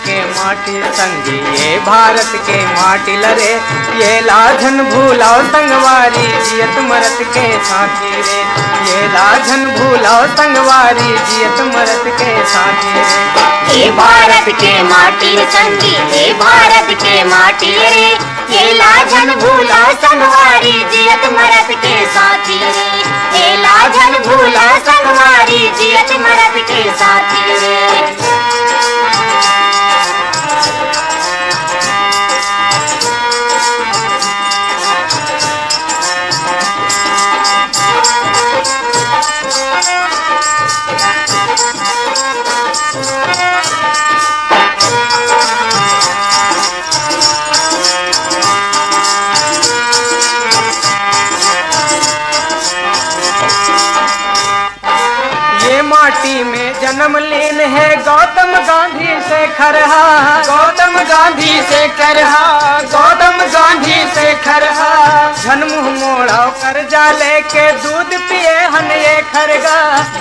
के माटी संगी ये भारत के माटी लरे, ये लाझन भूलाओ संगवारी जियत मरत के साथी रे, ये लाझन भूलाओ संगवारी जियत मरत के साथी रे। ये भारत के माटी संगी ये भारत के माटी रे, ये लाझन भूलाओ संगवारी जियत मरत के साथी रे, ये लाझन भूलाओ संगवारी जियत मरत के साथी रे। माटी में जन्म लीन है गौतम गांधी से खरहा, गौतम गांधी से खरहा, गौतम गांधी से खरहा। झन मुँह मोड़ा कर्जा लेके दूध पिए हन ये खरगा,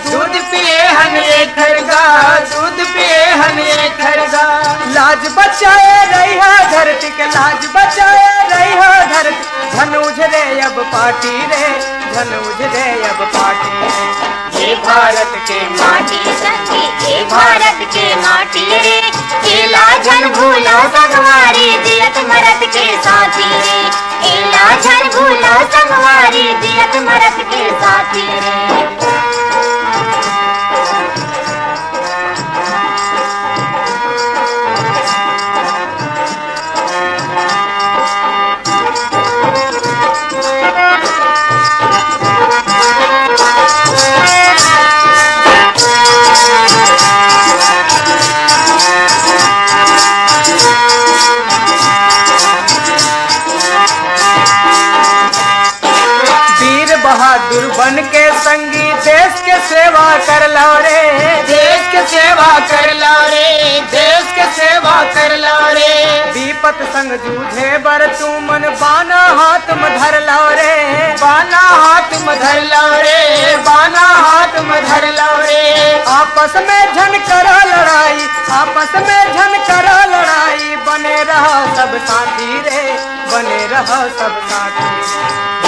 दूध पिए हन ये खरगा, दूध पिए हन ये खरगा। लाज बचाए रही धरती के, लाज बचाए रही धरती। धन उजरे अब पार्टी रे, धन उजरे अब पार्टी रे। ये भारत के माटी संगी ये भारत के माटी रे, ये लाझन भूला संगवारी जियत मरत के साथी रे, ये लाझन भूला संगवारी जियत मरत के साथी रे। बहादुर बन के संगी देश के सेवा कर लो रे, देश के सेवा कर लो रे, देश के सेवा कर लो रे। विपत संग जूझे बर तू मन बाना हाथ में धर लो रे, बाना हाथ में धर लो रे, बाना हाथ में धर लो रे। आपस में झन करा लड़ाई, आपस में झन करा लड़ाई। बने रहो सब साथी रे, बने रहो सब साथी।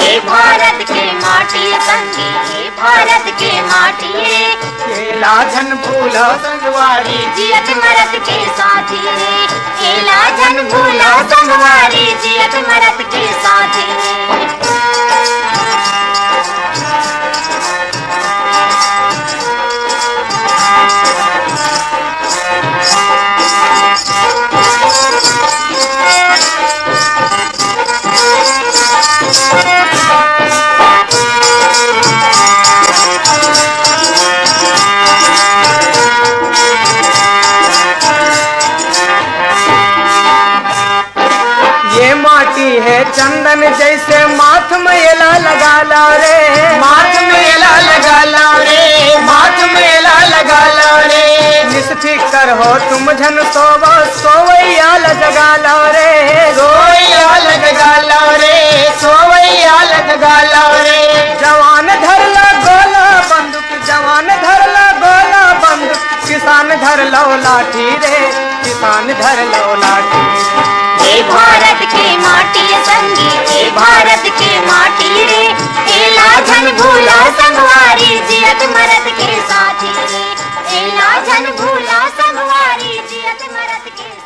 ये भारत के माटी संगी ये भारत के माटी रे, ये लाझन भूला संगवारी जियत मरत के साथी रे, ये लाझन भूला संगवारी जियत मरत के साथी रे। ये माटी है चंदन जैसे माथ में एला लगा लो रे, माथ में एला लगा लो रे, माथ में एला लगा लो रे। निष्फिकर हो तुम झन सोवो सोवैयाल जगा लो रे, सोवैयाल जगा लो रे, सोवैयाल जगा लो रे। जवान धर लो गोला बंदूक, जवान धर लो गोला बंदूक। किसान धर लो लाठी रे, किसान धर लो लाठी। ये भारत के माटी संगी ये भारत के माटी रे, ये लाझन भूला संगवारी जियत मरत के साथी रे, ये लाझन भूला संगवारी जियत मरत के